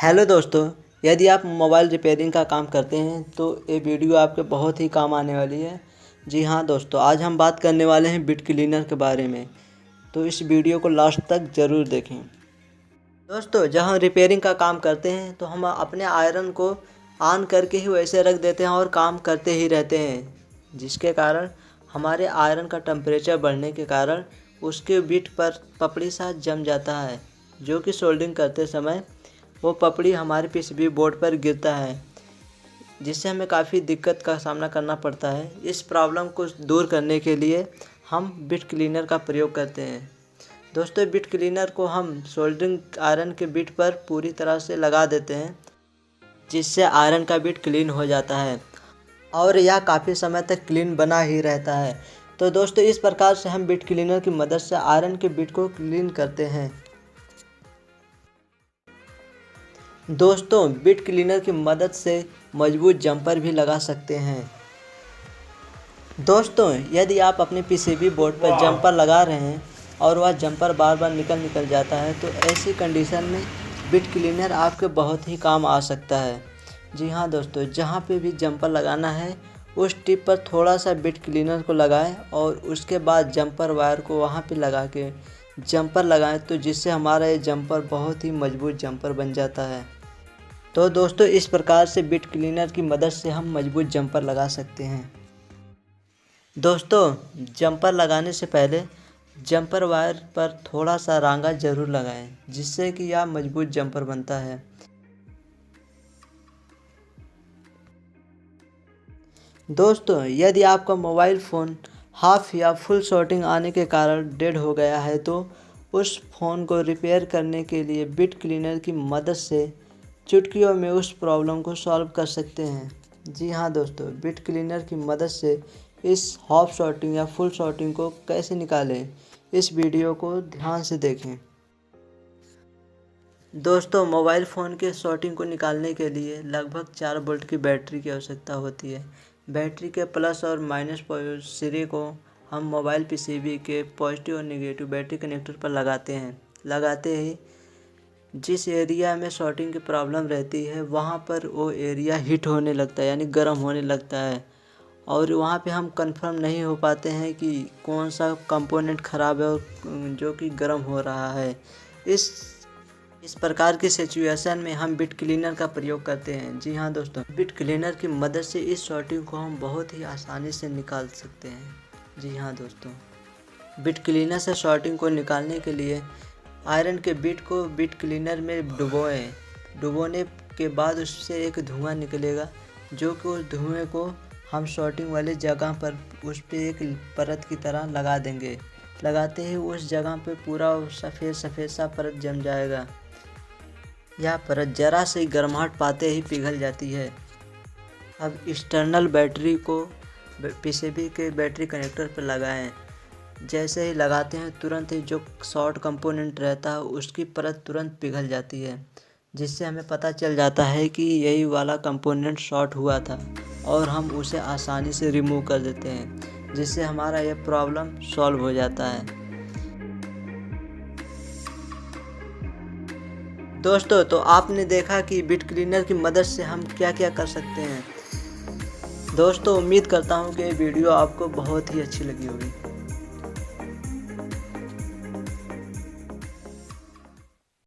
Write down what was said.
Hello दोस्तों, यदि आप मोबाइल रिपेयरिंग का काम करते हैं तो ये वीडियो आपके बहुत ही काम आने वाली है। जी हाँ दोस्तों, आज हम बात करने वाले हैं बिट क्लीनर के बारे में, तो इस वीडियो को लास्ट तक ज़रूर देखें। दोस्तों, जब हम रिपेयरिंग का काम करते हैं तो हम अपने आयरन को ऑन करके ही वैसे रख देते हैं और काम करते ही रहते हैं, जिसके कारण हमारे आयरन का टेम्परेचर बढ़ने के कारण उसके बिट पर पपड़ी सा जम जाता है, जो कि सोल्डरिंग करते समय वो पपड़ी हमारे पीसीबी बोर्ड पर गिरता है, जिससे हमें काफ़ी दिक्कत का सामना करना पड़ता है। इस प्रॉब्लम को दूर करने के लिए हम बिट क्लीनर का प्रयोग करते हैं। दोस्तों, बिट क्लीनर को हम सोल्डरिंग आयरन के बिट पर पूरी तरह से लगा देते हैं, जिससे आयरन का बिट क्लीन हो जाता है और यह काफ़ी समय तक क्लीन बना ही रहता है। तो दोस्तों, इस प्रकार से हम बिट क्लीनर की मदद से आयरन के बिट को क्लीन करते हैं। दोस्तों, बिट क्लीनर की मदद से मजबूत जंपर भी लगा सकते हैं। दोस्तों, यदि आप अपने पीसीबी बोर्ड पर जंपर लगा रहे हैं और वह जंपर बार बार निकल जाता है, तो ऐसी कंडीशन में बिट क्लीनर आपके बहुत ही काम आ सकता है। जी हाँ दोस्तों, जहाँ पे भी जंपर लगाना है उस टिप पर थोड़ा सा बिट क्लीनर को लगाएं और उसके बाद जंपर वायर को वहाँ पे लगा के जंपर लगाएं, तो जिससे हमारा ये जंपर बहुत ही मजबूत जंपर बन जाता है। तो दोस्तों, इस प्रकार से बिट क्लीनर की मदद से हम मजबूत जंपर लगा सकते हैं। दोस्तों, जंपर लगाने से पहले जंपर वायर पर थोड़ा सा रांगा ज़रूर लगाएं, जिससे कि यह मजबूत जंपर बनता है। दोस्तों, यदि आपका मोबाइल फ़ोन हाफ या फुल शॉर्टिंग आने के कारण डेड हो गया है, तो उस फ़ोन को रिपेयर करने के लिए बिट क्लीनर की मदद से चुटकियों में उस प्रॉब्लम को सॉल्व कर सकते हैं। जी हाँ दोस्तों, बिट क्लीनर की मदद से इस हाफ शॉर्टिंग या फुल शॉर्टिंग को कैसे निकालें, इस वीडियो को ध्यान से देखें। दोस्तों, मोबाइल फ़ोन के शॉर्टिंग को निकालने के लिए लगभग 4 वोल्ट की बैटरी की आवश्यकता होती है। बैटरी के प्लस और माइनस सिरे को हम मोबाइल पीसीबी के पॉजिटिव और नेगेटिव बैटरी कनेक्टर पर लगाते ही जिस एरिया में शॉर्टिंग की प्रॉब्लम रहती है वहाँ पर वो एरिया हीट होने लगता है, यानी गर्म होने लगता है, और वहाँ पे हम कंफर्म नहीं हो पाते हैं कि कौन सा कंपोनेंट ख़राब है और जो कि गर्म हो रहा है। इस प्रकार की सिचुएशन में हम बिट क्लीनर का प्रयोग करते हैं। जी हाँ दोस्तों, बिट क्लीनर की मदद से इस शॉर्टिंग को हम बहुत ही आसानी से निकाल सकते हैं। जी हाँ दोस्तों, बिट क्लीनर से शॉर्टिंग को निकालने के लिए आयरन के बिट को बिट क्लीनर में डुबोने के बाद उससे एक धुआं निकलेगा, जो कि उस धुएं को हम शॉर्टिंग वाली जगह पर उस पर एक परत की तरह लगा देंगे। लगाते ही उस जगह पे पूरा सफ़ेद सा परत जम जाएगा। यह परत जरा से गर्माहट पाते ही पिघल जाती है। अब एक्सटर्नल बैटरी को पीसीबी के बैटरी कनेक्टर पर लगाएं। जैसे ही लगाते हैं तुरंत ही जो शॉर्ट कंपोनेंट रहता है उसकी परत तुरंत पिघल जाती है, जिससे हमें पता चल जाता है कि यही वाला कंपोनेंट शॉर्ट हुआ था और हम उसे आसानी से रिमूव कर देते हैं, जिससे हमारा यह प्रॉब्लम सॉल्व हो जाता है। दोस्तों, तो आपने देखा कि बिट क्लीनर की मदद से हम क्या क्या कर सकते हैं। दोस्तों, उम्मीद करता हूँ कि ये वीडियो आपको बहुत ही अच्छी लगी होगी।